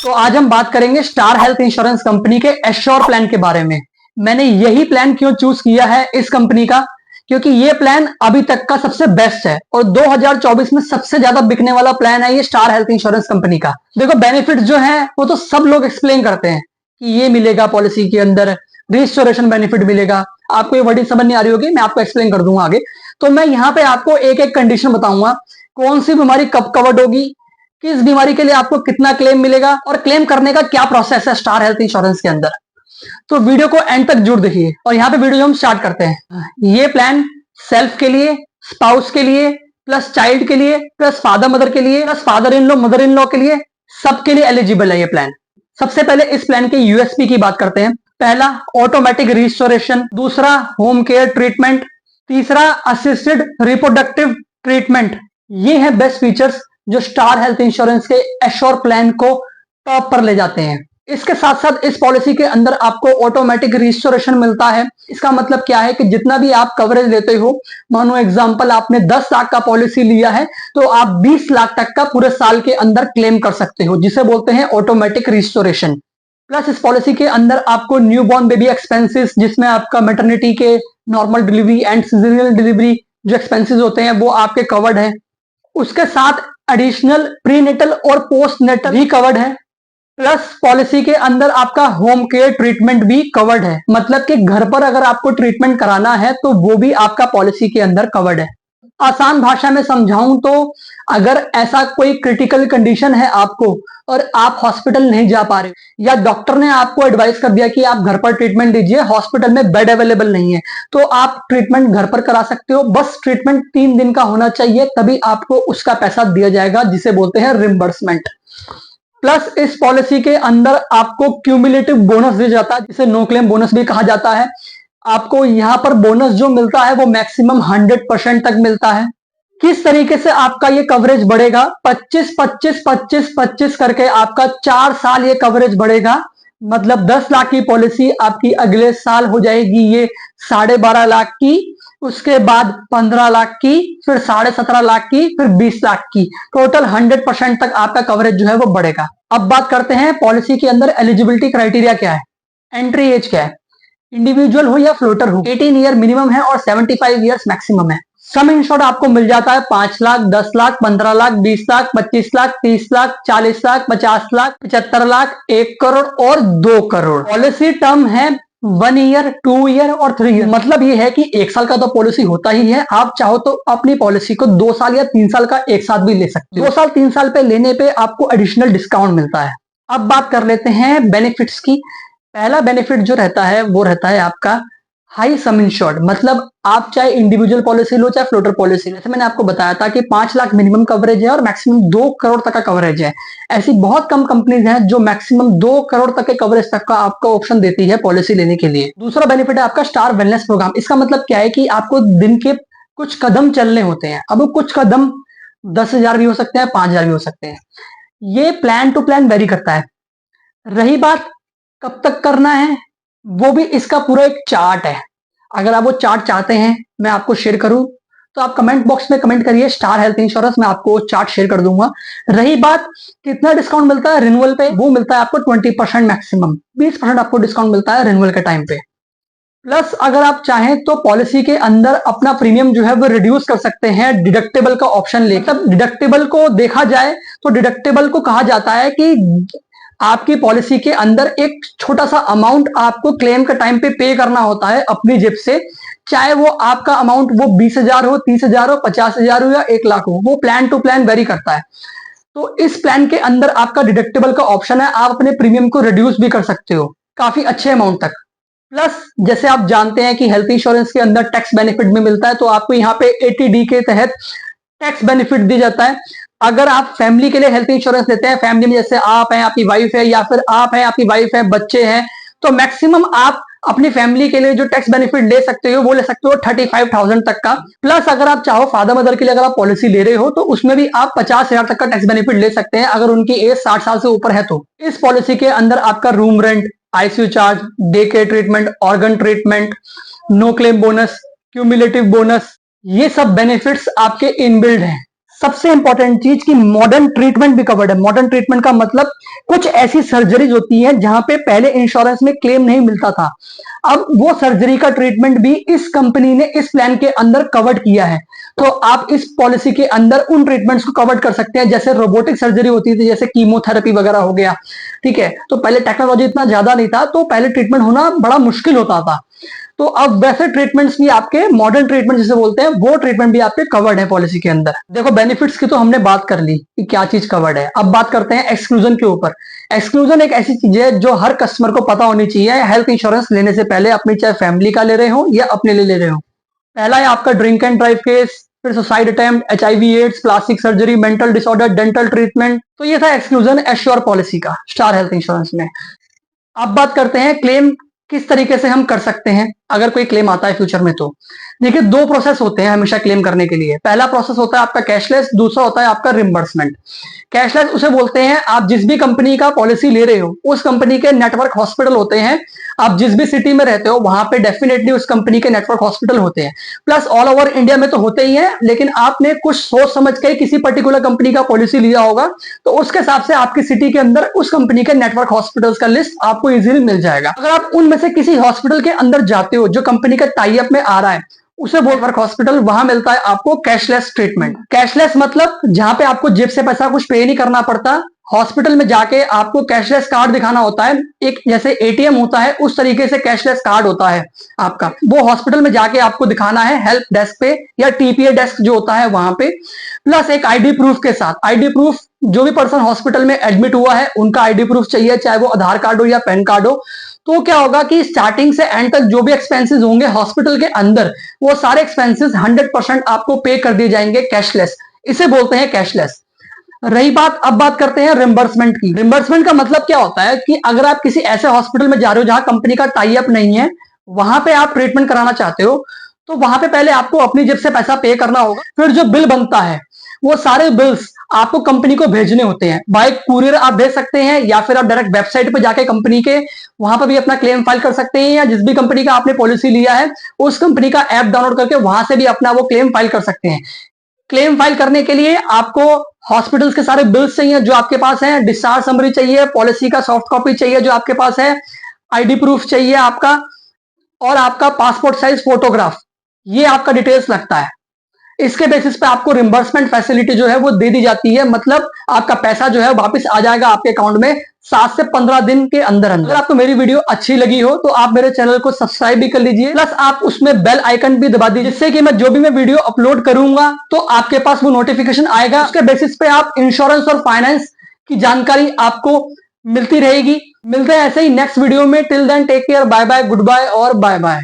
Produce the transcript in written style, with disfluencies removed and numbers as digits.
तो आज हम बात करेंगे स्टार हेल्थ इंश्योरेंस कंपनी के एश्योर प्लान के बारे में। मैंने यही प्लान क्यों चूज किया है इस कंपनी का, क्योंकि ये प्लान अभी तक का सबसे बेस्ट है और 2024 में सबसे ज्यादा बिकने वाला प्लान है ये स्टार हेल्थ इंश्योरेंस कंपनी का। देखो बेनिफिट जो है वो तो सब लोग एक्सप्लेन करते हैं कि ये मिलेगा पॉलिसी के अंदर, रिस्टोरेशन बेनिफिट मिलेगा। आपको ये वर्डिंग समझ नहीं आ रही होगी, मैं आपको एक्सप्लेन कर दूंगा आगे। तो मैं यहाँ पे आपको एक एक कंडीशन बताऊंगा, कौन सी बीमारी कब कवर्ड होगी, किस बीमारी के लिए आपको कितना क्लेम मिलेगा और क्लेम करने का क्या प्रोसेस है स्टार हेल्थ इंश्योरेंस के अंदर। तो वीडियो को एंड तक जरूर देखिए। और यहाँ पे वीडियो हम स्टार्ट करते हैं। ये प्लान सेल्फ के लिए, स्पाउस के लिए, प्लस चाइल्ड के लिए, प्लस फादर मदर के लिए, plus father in law mother in law के लिए, सबके लिए एलिजिबल है ये प्लान। सबसे पहले इस प्लान के यूएसपी की बात करते हैं। पहला ऑटोमेटिक रिस्टोरेशन, दूसरा होम केयर ट्रीटमेंट, तीसरा असिस्टेड रिप्रोडक्टिव ट्रीटमेंट। ये है बेस्ट फीचर्स जो स्टार हेल्थ इंश्योरेंस के एश्योर प्लान को टॉप पर ले जाते हैं। इसके साथ साथ इस पॉलिसी के अंदर आपको ऑटोमेटिक रिस्टोरेशन मिलता है। इसका मतलब क्या है कि जितना भी आप कवरेज लेते हो, मानो एग्जांपल आपने 10 लाख का पॉलिसी लिया है तो आप 20 लाख तक का पूरे साल के अंदर क्लेम कर सकते हो, जिसे बोलते हैं ऑटोमेटिक रिस्टोरेशन। प्लस इस पॉलिसी के अंदर आपको न्यू बॉर्न बेबी एक्सपेंसेस, जिसमें आपका मैटरनिटी के, नॉर्मल डिलीवरी एंड सीजरियल डिलीवरी जो एक्सपेंसेस होते हैं वो आपके कवर्ड है। उसके साथ एडिशनल प्रीनेटल और पोस्ट नेटल भी कवर्ड है। प्लस पॉलिसी के अंदर आपका होम केयर ट्रीटमेंट भी कवर्ड है, मतलब कि घर पर अगर आपको ट्रीटमेंट कराना है तो वो भी आपका पॉलिसी के अंदर कवर्ड है। आसान भाषा में समझाऊं तो अगर ऐसा कोई क्रिटिकल कंडीशन है आपको और आप हॉस्पिटल नहीं जा पा रहे, या डॉक्टर ने आपको एडवाइस कर दिया कि आप घर पर ट्रीटमेंट लीजिए, हॉस्पिटल में बेड अवेलेबल नहीं है, तो आप ट्रीटमेंट घर पर करा सकते हो। बस ट्रीटमेंट 3 दिन का होना चाहिए, तभी आपको उसका पैसा दिया जाएगा, जिसे बोलते हैं रिम्बर्समेंट। प्लस इस पॉलिसी के अंदर आपको क्यूमुलेटिव बोनस दिया जाता है, जिसे नो क्लेम बोनस भी कहा जाता है। आपको यहाँ पर बोनस जो मिलता है वो मैक्सिमम 100% तक मिलता है। किस तरीके से आपका ये कवरेज बढ़ेगा, 25-25-25-25 करके आपका 4 साल ये कवरेज बढ़ेगा। मतलब 10 लाख की पॉलिसी आपकी अगले साल हो जाएगी ये 12.5 लाख की, उसके बाद 15 लाख की, फिर 17.5 लाख की, फिर 20 लाख की। टोटल 100% तक आपका कवरेज जो है वो बढ़ेगा। अब बात करते हैं पॉलिसी के अंदर एलिजिबिलिटी क्राइटेरिया क्या है, एंट्री एज क्या है। इंडिविजुअल हो या फ्लोटर हो, 18 ईयर मिनिमम है और 75 ईयर्स मैक्सिमम है। सम इंश्योर्ड आपको मिल जाता है 5 लाख, 10 लाख, 15 लाख, 20 लाख, 25 लाख, 30 लाख, 40 लाख, 50 लाख, 75 लाख, 1 करोड़ और 2 करोड़। पॉलिसी टर्म है 1 ईयर, 2 ईयर और 3 ईयर। मतलब ये है कि 1 साल का तो पॉलिसी होता ही है, आप चाहो तो अपनी पॉलिसी को 2 साल या 3 साल का एक साथ भी ले सकते हो। 2 साल 3 साल पे लेने पे आपको एडिशनल डिस्काउंट मिलता है। अब बात कर लेते हैं बेनिफिट्स की। पहला बेनिफिट जो रहता है वो रहता है आपका हाई सम इंश्योर्ड, मतलब आप चाहे इंडिविजुअल पॉलिसी लो चाहे फ्लोटर पॉलिसी। जैसे मैंने आपको बताया था कि 5 लाख मिनिमम कवरेज है और मैक्सिमम 2 करोड़ तक का कवरेज है। ऐसी बहुत कम कंपनीज हैं जो मैक्सिमम 2 करोड़ तक के कवरेज तक का आपको ऑप्शन देती है पॉलिसी लेने के लिए। दूसरा बेनिफिट है आपका स्टार वेलनेस प्रोग्राम। इसका मतलब क्या है कि आपको दिन के कुछ कदम चलने होते हैं। अब कुछ कदम 10,000 भी हो सकते हैं, 5,000 भी हो सकते हैं। ये प्लान टू प्लान वेरी करता है। रही बात कब तक करना है, वो भी इसका पूरा एक चार्ट है। अगर आप वो चार्ट चाहते हैं मैं आपको शेयर करूं तो आप कमेंट बॉक्स में कमेंट करिए स्टार हेल्थ इंश्योरेंस, मैं आपको चार्ट शेयर कर दूंगा। रही बात कितना डिस्काउंट मिलता है रिन्यूअल पे, वो मिलता है आपको 20% मैक्सिमम, 20% आपको डिस्काउंट मिलता है रिन्यूअल के टाइम पे। प्लस अगर आप चाहें तो पॉलिसी के अंदर अपना प्रीमियम जो है वो रिड्यूस कर सकते हैं डिडक्टेबल का ऑप्शन लेकर। मतलब डिडक्टेबल को देखा जाए तो डिडक्टेबल को कहा जाता है कि आपकी पॉलिसी के अंदर एक छोटा सा अमाउंट आपको क्लेम के टाइम पे पे करना होता है अपनी जेब से, चाहे वो आपका अमाउंट वो 20,000 हो, 30,000 हो, 50,000 हो या 1 लाख हो, वो प्लान टू प्लान वेरी करता है। तो इस प्लान के अंदर आपका डिडक्टेबल का ऑप्शन है, आप अपने प्रीमियम को रिड्यूस भी कर सकते हो काफी अच्छे अमाउंट तक। प्लस जैसे आप जानते हैं कि हेल्थ इंश्योरेंस के अंदर टैक्स बेनिफिट भी मिलता है, तो आपको यहाँ पे 80D के तहत टैक्स बेनिफिट दिया जाता है। अगर आप फैमिली के लिए हेल्थ इंश्योरेंस लेते हैं, फैमिली में जैसे आप हैं, आपकी वाइफ है, या फिर आप हैं, आपकी वाइफ है, बच्चे हैं, तो मैक्सिमम आप अपनी फैमिली के लिए जो टैक्स बेनिफिट ले सकते हो वो ले सकते हो 35,000 तक का। प्लस अगर आप चाहो फादर मदर के लिए अगर आप पॉलिसी ले रहे हो तो उसमें भी आप 50,000 तक का टैक्स बेनिफिट ले सकते हैं अगर उनकी एज 60 साल से ऊपर है तो। इस पॉलिसी के अंदर आपका room rent, ICU charge, day care treatment, organ treatment, no claim bonus, cumulative bonus, ये सब बेनिफिट्स आपके इनबिल्ड हैं। सबसे इंपॉर्टेंट चीज कि मॉडर्न ट्रीटमेंट भी कवर्ड है। मॉडर्न ट्रीटमेंट का मतलब कुछ ऐसी सर्जरीज होती हैं जहां पे पहले इंश्योरेंस में क्लेम नहीं मिलता था, अब वो सर्जरी का ट्रीटमेंट भी इस कंपनी ने इस प्लान के अंदर कवर्ड किया है। तो आप इस पॉलिसी के अंदर उन ट्रीटमेंट्स को कवर कर सकते हैं, जैसे रोबोटिक सर्जरी होती थी, जैसे कीमोथेरेपी वगैरह हो गया। ठीक है, तो पहले टेक्नोलॉजी इतना ज्यादा नहीं था, तो पहले ट्रीटमेंट होना बड़ा मुश्किल होता था। तो अब वैसे ट्रीटमेंट्स भी आपके मॉडर्न ट्रीटमेंट जिसे बोलते हैं, वो ट्रीटमेंट भी आपके कवर्ड है पॉलिसी के अंदर। देखो बेनिफिट्स की तो हमने बात कर ली कि क्या चीज कवर्ड है, अब बात करते हैं एक्सक्लूजन के ऊपर। एक्सक्लूजन एक ऐसी चीज है जो हर कस्टमर को पता होनी चाहिए हेल्थ इंश्योरेंस लेने से पहले, अपनी चाहे फैमिली का ले रहे हो या अपने लिए ले रहे हो। पहला है आपका ड्रिंक एंड ड्राइव केस, फिर suicide attempt, HIV AIDS, plastic surgery, mental disorder, dental treatment. तो ये था एक्सक्लूजन एश्योर पॉलिसी का स्टार हेल्थ इंश्योरेंस में। अब बात करते हैं क्लेम किस तरीके से हम कर सकते हैं अगर कोई क्लेम आता है फ्यूचर में। तो देखिए, दो प्रोसेस होते हैं हमेशा क्लेम करने के लिए। पहला प्रोसेस होता है आपका कैशलेस, दूसरा होता है आपका रिम्बर्समेंट। कैशलेस उसे बोलते हैं आप जिस भी कंपनी का पॉलिसी ले रहे हो उस कंपनी के नेटवर्क हॉस्पिटल होते हैं, आप जिस भी सिटी में रहते हो वहां पे डेफिनेटली उस कंपनी के नेटवर्क हॉस्पिटल होते हैं। प्लस ऑल ओवर इंडिया में तो होते ही हैं, लेकिन आपने कुछ सोच समझ के किसी पर्टिकुलर कंपनी का पॉलिसी लिया होगा, तो उसके हिसाब से आपकी सिटी के अंदर उस कंपनी के नेटवर्क हॉस्पिटल्स का लिस्ट आपको इजीली मिल जाएगा। अगर आप उनमें से किसी हॉस्पिटल के अंदर जाते हो जो कंपनी का टाई अप में आ रहा है, उसे नेटवर्क हॉस्पिटल, वहां मिलता है आपको कैशलेस ट्रीटमेंट। कैशलेस मतलब जहां पे आपको जेब से पैसा कुछ पे नहीं करना पड़ता, हॉस्पिटल में जाके आपको कैशलेस कार्ड दिखाना होता है, एक जैसे ATM होता है उस तरीके से कैशलेस कार्ड होता है आपका, वो हॉस्पिटल में जाके आपको दिखाना है हेल्प डेस्क पे या TPA डेस्क जो होता है वहां पे, प्लस एक ID प्रूफ के साथ। ID प्रूफ जो भी पर्सन हॉस्पिटल में एडमिट हुआ है उनका ID प्रूफ चाहिए, चाहे वो आधार कार्ड हो या पैन कार्ड हो। तो क्या होगा कि स्टार्टिंग से एंड तक जो भी एक्सपेंसेस होंगे हॉस्पिटल के अंदर, वो सारे एक्सपेंसेस 100% आपको पे कर दिए जाएंगे कैशलेस। इसे बोलते हैं कैशलेस। रही बात, अब बात करते हैं रिम्बर्समेंट की। रिम्बर्समेंट का मतलब क्या होता है कि अगर आप किसी ऐसे हॉस्पिटल में जा रहे हो जहां कंपनी का टाई अप नहीं है, वहां पे आप ट्रीटमेंट कराना चाहते हो, तो वहां पे पहले आपको अपनी जेब से पैसा पे करना होगा। फिर जो बिल बनता है वो सारे बिल्स आपको कंपनी को भेजने होते हैं। बाय कुरियर आप भेज सकते हैं, या फिर आप डायरेक्ट वेबसाइट पे जाके कंपनी के वहां पर भी अपना क्लेम फाइल कर सकते हैं, या जिस भी कंपनी का आपने पॉलिसी लिया है उस कंपनी का ऐप डाउनलोड करके वहां से भी अपना वो क्लेम फाइल कर सकते हैं। क्लेम फाइल करने के लिए आपको हॉस्पिटल्स के सारे बिल्स चाहिए जो आपके पास हैं, डिस्चार्ज समरी चाहिए, पॉलिसी का सॉफ्ट कॉपी चाहिए जो आपके पास है, ID प्रूफ चाहिए आपका, और आपका पासपोर्ट साइज फोटोग्राफ। ये आपका डिटेल्स लगता है। इसके बेसिस पे आपको रिम्बर्समेंट फैसिलिटी जो है वो दे दी जाती है, मतलब आपका पैसा जो है वापस आ जाएगा आपके अकाउंट में 7 से 15 दिन के अंदर अंदर। अगर आपको मेरी वीडियो अच्छी लगी हो तो आप मेरे चैनल को सब्सक्राइब भी कर लीजिए, प्लस आप उसमें बेल आइकन भी दबा दीजिए, जिससे कि मैं जो भी मैं वीडियो अपलोड करूंगा तो आपके पास वो नोटिफिकेशन आएगा। उसके बेसिस पे आप इंश्योरेंस और फाइनेंस की जानकारी आपको मिलती रहेगी। मिलते हैं ऐसे ही नेक्स्ट वीडियो में। Till then take care, bye bye, good bye और बाय बाय।